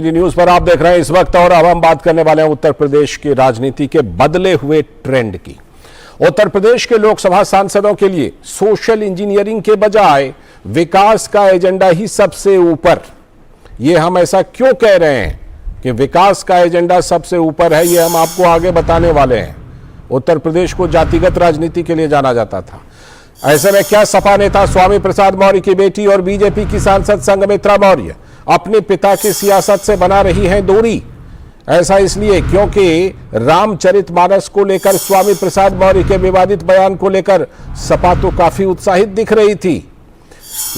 News पर आप देख रहे हैं इस वक्त, और अब हम बात करने वाले हैं उत्तर प्रदेश की राजनीति के बदले हुए ट्रेंड की। उत्तर प्रदेश के लोकसभा सांसदों के लिए सोशल इंजीनियरिंग के बजाय विकास का एजेंडा ही सबसे ऊपर। ये हम ऐसा क्यों कह रहे हैं कि विकास का एजेंडा सबसे ऊपर है, ये हम आपको आगे बताने वाले हैं। उत्तर प्रदेश को जातिगत राजनीति के लिए जाना जाता था। ऐसे में क्या सपा नेता स्वामी प्रसाद मौर्य की बेटी और बीजेपी की सांसद संघमित्रा मौर्य अपने पिता की सियासत से बना रही हैं दूरी? ऐसा इसलिए क्योंकि रामचरितमानस को लेकर स्वामी प्रसाद मौर्य के विवादित बयान को लेकर सपा तो काफी उत्साहित दिख रही थी,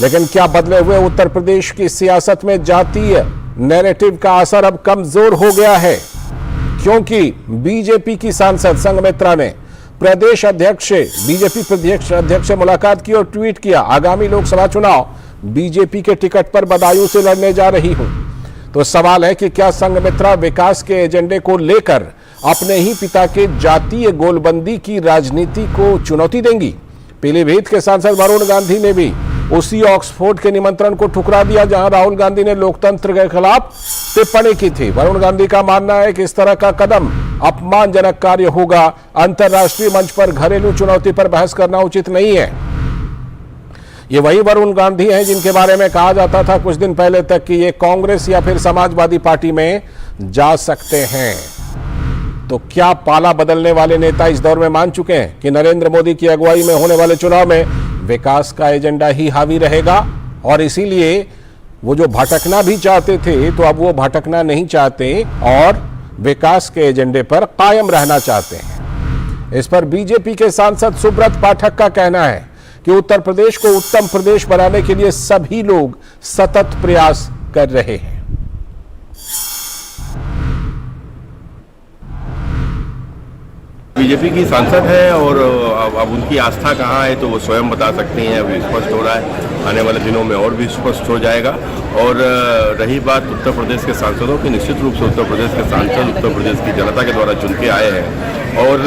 लेकिन क्या बदले हुए उत्तर प्रदेश की सियासत में जातीय नैरेटिव का असर अब कमजोर हो गया है? क्योंकि बीजेपी की सांसद संघमित्रा ने प्रदेश अध्यक्ष बीजेपी प्रदेश अध्यक्ष से मुलाकात की और ट्वीट किया, आगामी लोकसभा चुनाव बीजेपी के टिकट पर बदायूं से लड़ने जा रही हूं। तो सवाल है कि क्या संघमित्रा विकास के एजेंडे को लेकर अपने ही पिता के जातीय गोलबंदी की राजनीति को चुनौती देंगी? पीलीभीत के सांसद वरुण गांधी ने भी उसी ऑक्सफोर्ड के निमंत्रण को ठुकरा दिया जहां राहुल गांधी ने लोकतंत्र के खिलाफ टिप्पणी की थी। वरुण गांधी का मानना है कि इस तरह का कदम अपमानजनक कार्य होगा। अंतर्राष्ट्रीय मंच पर घरेलू चुनौती पर बहस करना उचित नहीं है। ये वही वरुण गांधी हैं जिनके बारे में कहा जाता था कुछ दिन पहले तक कि ये कांग्रेस या फिर समाजवादी पार्टी में जा सकते हैं। तो क्या पाला बदलने वाले नेता इस दौर में मान चुके हैं कि नरेंद्र मोदी की अगुवाई में होने वाले चुनाव में विकास का एजेंडा ही हावी रहेगा, और इसीलिए वो जो भटकना भी चाहते थे तो अब वो भटकना नहीं चाहते और विकास के एजेंडे पर कायम रहना चाहते हैं? इस पर बीजेपी के सांसद सुब्रत पाठक का कहना है कि उत्तर प्रदेश को उत्तम प्रदेश बनाने के लिए सभी लोग सतत प्रयास कर रहे हैं। बीजेपी की सांसद है और अब उनकी आस्था कहाँ है तो वो स्वयं बता सकती हैं। अभी स्पष्ट हो रहा है, आने वाले दिनों में और भी स्पष्ट हो जाएगा। और रही बात उत्तर प्रदेश के सांसदों की, निश्चित रूप से उत्तर प्रदेश के सांसद उत्तर प्रदेश की जनता के द्वारा चुन के आए हैं और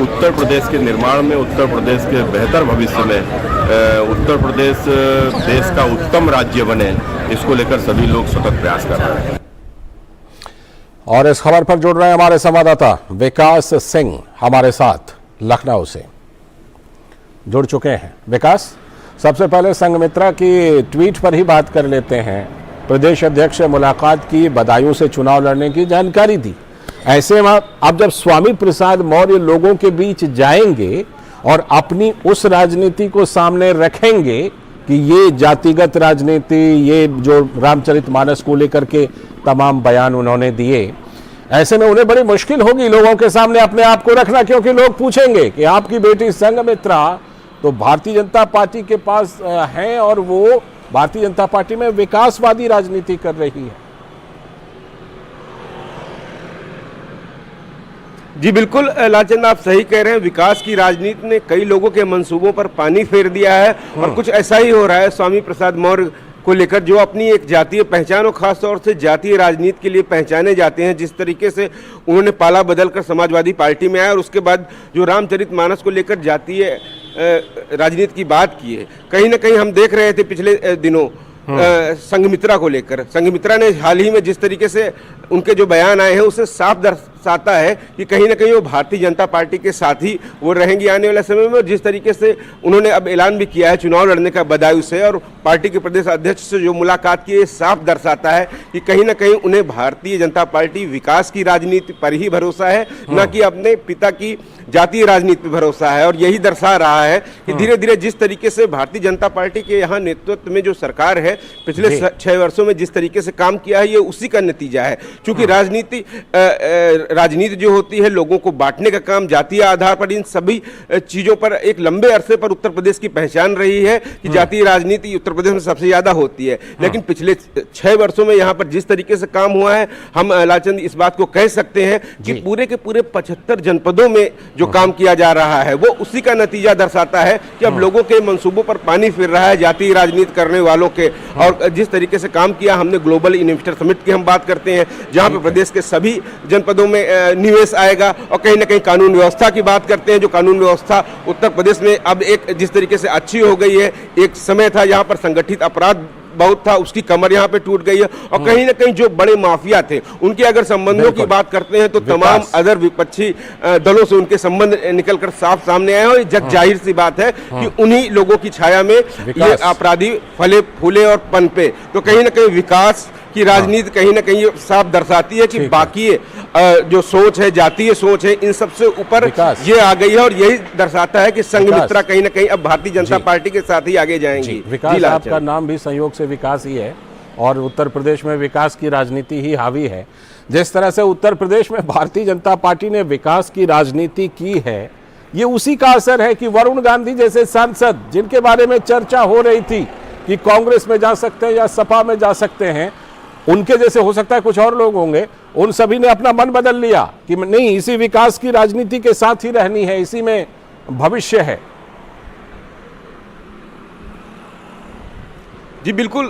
उत्तर प्रदेश के निर्माण में, उत्तर प्रदेश के बेहतर भविष्य में उत्तर प्रदेश देश का उत्तम राज्य बने, इसको लेकर सभी लोग सतत प्रयास कर रहे हैं। और इस खबर पर जुड़ रहे हैं हमारे संवाददाता विकास सिंह हमारे साथ लखनऊ से जुड़ चुके हैं। विकास, सबसे पहले संघमित्रा की ट्वीट पर ही बात कर लेते हैं। प्रदेश अध्यक्ष से मुलाकात की, बदायूं से चुनाव लड़ने की जानकारी दी। ऐसे में अब जब स्वामी प्रसाद मौर्य लोगों के बीच जाएंगे और अपनी उस राजनीति को सामने रखेंगे कि ये जातिगत राजनीति, ये जो रामचरितमानस को लेकर के तमाम बयान उन्होंने दिए, ऐसे में उन्हें बड़ी मुश्किल होगी लोगों के सामने अपने आप को रखना, क्योंकि लोग पूछेंगे कि आपकी बेटी संघमित्रा तो भारतीय जनता पार्टी के पास है और वो भारतीय जनता पार्टी में विकासवादी राजनीति कर रही है। जी बिल्कुल लालचंद, आप सही कह रहे हैं। विकास की राजनीति ने कई लोगों के मंसूबों पर पानी फेर दिया है और कुछ ऐसा ही हो रहा है स्वामी प्रसाद मौर्य को लेकर, जो अपनी एक जातीय पहचान और खास तौर से जातीय राजनीति के लिए पहचाने जाते हैं। जिस तरीके से उन्होंने पाला बदलकर समाजवादी पार्टी में आए और उसके बाद जो रामचरितमानस को लेकर जातीय राजनीति की बात की है, कहीं ना कहीं हम देख रहे थे पिछले दिनों संघमित्रा को लेकर। संघमित्रा ने हाल ही में जिस तरीके से उनके जो बयान आए हैं उससे साफ दर्शाता है कि कहीं ना कहीं वो भारतीय जनता पार्टी के साथ ही वो रहेंगी आने वाले समय में। और जिस तरीके से उन्होंने अब ऐलान भी किया है चुनाव लड़ने का बदायूं से, और पार्टी के प्रदेश अध्यक्ष से जो मुलाकात की, ये साफ दर्शाता है कि कहीं ना कहीं उन्हें भारतीय जनता पार्टी विकास की राजनीति पर ही भरोसा है, न कि अपने पिता की जातीय राजनीति पर भरोसा है। और यही दर्शा रहा है कि धीरे धीरे जिस तरीके से भारतीय जनता पार्टी के यहाँ नेतृत्व में जो सरकार है पिछले 6 वर्षों में जिस तरीके से काम किया है, ये उसी का नतीजा है। क्योंकि राजनीति जो होती है लोगों को बांटने का काम, जातीय आधार पर इन सभी चीजों पर एक लंबे अरसे पर उत्तर प्रदेश की पहचान रही है कि जातीय राजनीति उत्तर प्रदेश में सबसे ज्यादा होती है। लेकिन पिछले 6 वर्षों में यहाँ पर जिस तरीके से काम हुआ है, हम लालचंद इस बात को कह सकते हैं कि पूरे के पूरे 75 जनपदों में जो काम किया जा रहा है वो उसी का नतीजा दर्शाता है कि अब लोगों के मंसूबों पर पानी फिर रहा है जातीय राजनीति करने वालों के। और जिस तरीके से काम किया, हमने ग्लोबल इन्वेस्टर समिट की हम बात करते हैं जहां पे प्रदेश के सभी जनपदों में निवेश आएगा, और कहीं ना कहीं कानून व्यवस्था की बात करते हैं, जो कानून व्यवस्था उत्तर प्रदेश में अब एक जिस तरीके से अच्छी हो गई है। एक समय था जहां पर संगठित अपराध बहुत था उसकी कमर यहाँ पे टूट गई है। और कहीं ना कहीं जो बड़े माफिया थे उनके अगर संबंधों की बात करते हैं तो तमाम अदर विपक्षी दलों से उनके संबंध निकलकर साफ सामने आए, और जग जाहिर सी बात है कि उन्हीं लोगों की छाया में ये अपराधी फले फूले और पनपे। तो कहीं ना कहीं विकास की राजनीति कहीं ना कहीं साफ दर्शाती है कि बाकी जो सोच है, जातीय सोच है, इन सबसे ऊपर ये आ गई है, और यही दर्शाता है कि संघमित्रा कहीं ना कहीं अब भारतीय जनता पार्टी के साथ ही आगे जाएंगी। विकास, आपका नाम भी संयोग से विकास ही है और उत्तर प्रदेश में विकास की राजनीति ही हावी है। जिस तरह से उत्तर प्रदेश में भारतीय जनता पार्टी ने विकास की राजनीति की है, ये उसी का असर है कि वरुण गांधी जैसे सांसद जिनके बारे में चर्चा हो रही थी कि कांग्रेस में जा सकते हैं या सपा में जा सकते हैं, उनके जैसे हो सकता है कुछ और लोग होंगे, उन सभी ने अपना मन बदल लिया कि नहीं, इसी विकास की राजनीति के साथ ही रहनी है, इसी में भविष्य है। जी बिल्कुल,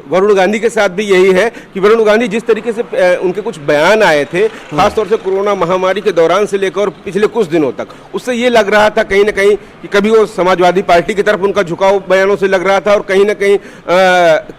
वरुण गांधी के साथ भी यही है कि वरुण गांधी जिस तरीके से उनके कुछ बयान आए थे, खासतौर से कोरोना महामारी के दौरान से लेकर पिछले कुछ दिनों तक, उससे ये लग रहा था कहीं ना कहीं कि कभी वो समाजवादी पार्टी की तरफ उनका झुकाव बयानों से लग रहा था, और कहीं ना कहीं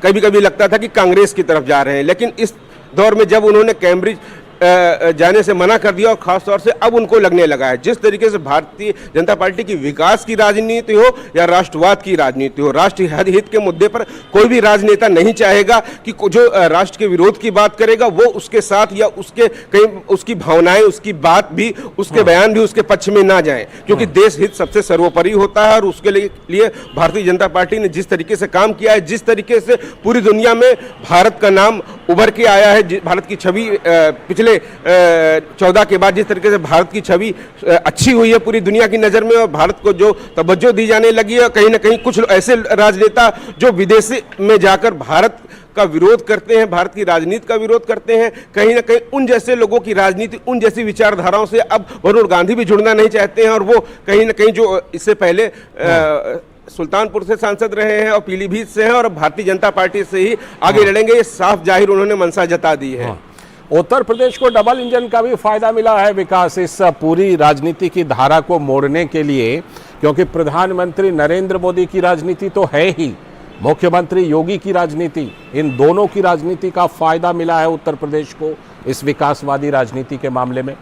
कभी कभी लगता था कि कांग्रेस की तरफ जा रहे हैं। लेकिन इस दौर में जब उन्होंने कैम्ब्रिज जाने से मना कर दिया, और खासतौर से अब उनको लगने लगा है जिस तरीके से भारतीय जनता पार्टी की विकास की राजनीति हो या राष्ट्रवाद की राजनीति हो, राष्ट्रीय हित के मुद्दे पर कोई भी राजनेता नहीं चाहेगा कि जो राष्ट्र के विरोध की बात करेगा वो उसके साथ या उसके कहीं उसकी भावनाएं, उसकी बात भी, उसके बयान भी उसके पक्ष में ना जाए, क्योंकि देश हित सबसे सर्वोपरि होता है। और उसके लिए भारतीय जनता पार्टी ने जिस तरीके से काम किया है, जिस तरीके से पूरी दुनिया में भारत का नाम उभर के आया है, भारत की छवि पिछले 14 के बाद जिस तरीके से भारत की छवि अच्छी हुई है पूरी दुनिया की नज़र में, और भारत को जो तवज्जो दी जाने लगी है, कहीं ना कहीं कुछ ऐसे राजनेता जो विदेश में जाकर भारत का विरोध करते हैं, भारत की राजनीति का विरोध करते हैं, कहीं ना कहीं उन जैसे लोगों की राजनीति, उन जैसी विचारधाराओं से अब वरुण गांधी भी जुड़ना नहीं चाहते हैं। और वो कहीं ना कहीं जो इससे पहले सुल्तानपुर से सांसद रहे हैं और पीलीभीत से हैं और भारतीय जनता पार्टी से ही आगे लड़ेंगे, ये साफ जाहिर उन्होंने मंशा जता दी है। उत्तर प्रदेश को डबल इंजन का भी फायदा मिला है विकास इस पूरी राजनीति की धारा को मोड़ने के लिए, क्योंकि प्रधानमंत्री नरेंद्र मोदी की राजनीति तो है ही, मुख्यमंत्री योगी की राजनीति, इन दोनों की राजनीति का फायदा मिला है उत्तर प्रदेश को इस विकासवादी राजनीति के मामले में।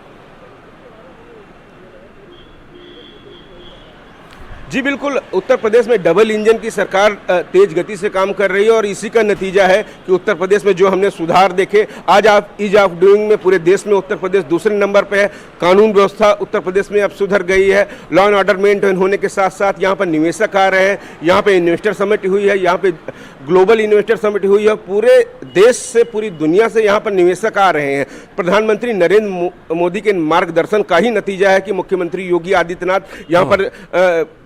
जी बिल्कुल, उत्तर प्रदेश में डबल इंजन की सरकार तेज गति से काम कर रही है, और इसी का नतीजा है कि उत्तर प्रदेश में जो हमने सुधार देखे, आज आप ईज ऑफ डूइंग में पूरे देश में उत्तर प्रदेश दूसरे नंबर पे है। कानून व्यवस्था उत्तर प्रदेश में अब सुधर गई है, लॉ एंड ऑर्डर मेंटेन होने के साथ साथ यहाँ पर निवेशक आ रहे हैं, यहाँ पे इन्वेस्टर समिट हुई है, यहाँ पे ग्लोबल इन्वेस्टर समिट हुई है, पूरे देश से, पूरी दुनिया से यहाँ पर निवेशक आ रहे हैं। प्रधानमंत्री नरेंद्र मोदी के मार्गदर्शन का ही नतीजा है कि मुख्यमंत्री योगी आदित्यनाथ यहाँ पर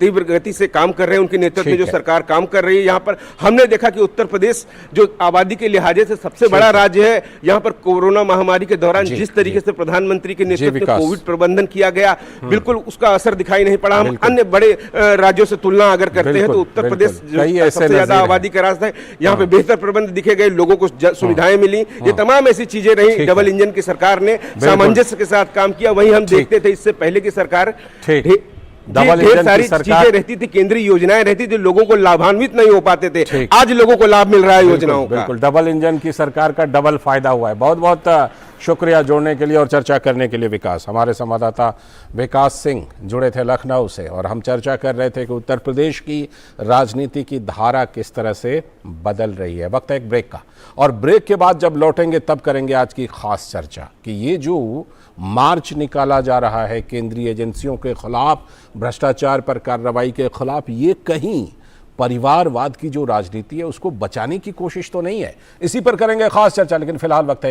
तीव्र गति से काम कर रहे हैं, उनके नेतृत्व में जो सरकार काम कर रही है। यहाँ पर हमने देखा कि उत्तर प्रदेश जो आबादी के लिहाजे से सबसे बड़ा राज्य है, यहाँ पर कोरोना महामारी के दौरान जिस तरीके से प्रधानमंत्री के नेतृत्व में कोविड प्रबंधन किया गया, बिल्कुल उसका असर दिखाई नहीं पड़ा। हम अन्य बड़े राज्यों से तुलना अगर करते हैं तो उत्तर प्रदेश सबसे ज्यादा आबादी का राज्य है, यहाँ पे बेहतर प्रबंध दिखे गए, लोगों को सुविधाएं मिली, ये तमाम ऐसी चीजें रही। डबल इंजन की सरकार ने सामंजस्य के साथ काम किया। वहीं हम देखते थे इससे पहले की सरकार डबल इंजन सारी चीजें रहती थी, केंद्रीय योजनाएं रहती थी, लोगों को लाभान्वित नहीं हो पाते थे, आज लोगों को लाभ मिल रहा है योजनाओं का। बिल्कुल, डबल इंजन की सरकार का डबल फायदा हुआ है। बहुत बहुत शुक्रिया जोड़ने के लिए और चर्चा करने के लिए विकास। हमारे संवाददाता विकास सिंह जुड़े थे लखनऊ से, और हम चर्चा कर रहे थे कि उत्तर प्रदेश की राजनीति की धारा किस तरह से बदल रही है। वक्त है एक ब्रेक का, और ब्रेक के बाद जब लौटेंगे तब करेंगे आज की खास चर्चा कि ये जो मार्च निकाला जा रहा है केंद्रीय एजेंसियों के खिलाफ, भ्रष्टाचार पर कार्रवाई के खिलाफ, ये कहीं परिवारवाद की जो राजनीति है उसको बचाने की कोशिश तो नहीं है। इसी पर करेंगे खास चर्चा, लेकिन फिलहाल वक्त है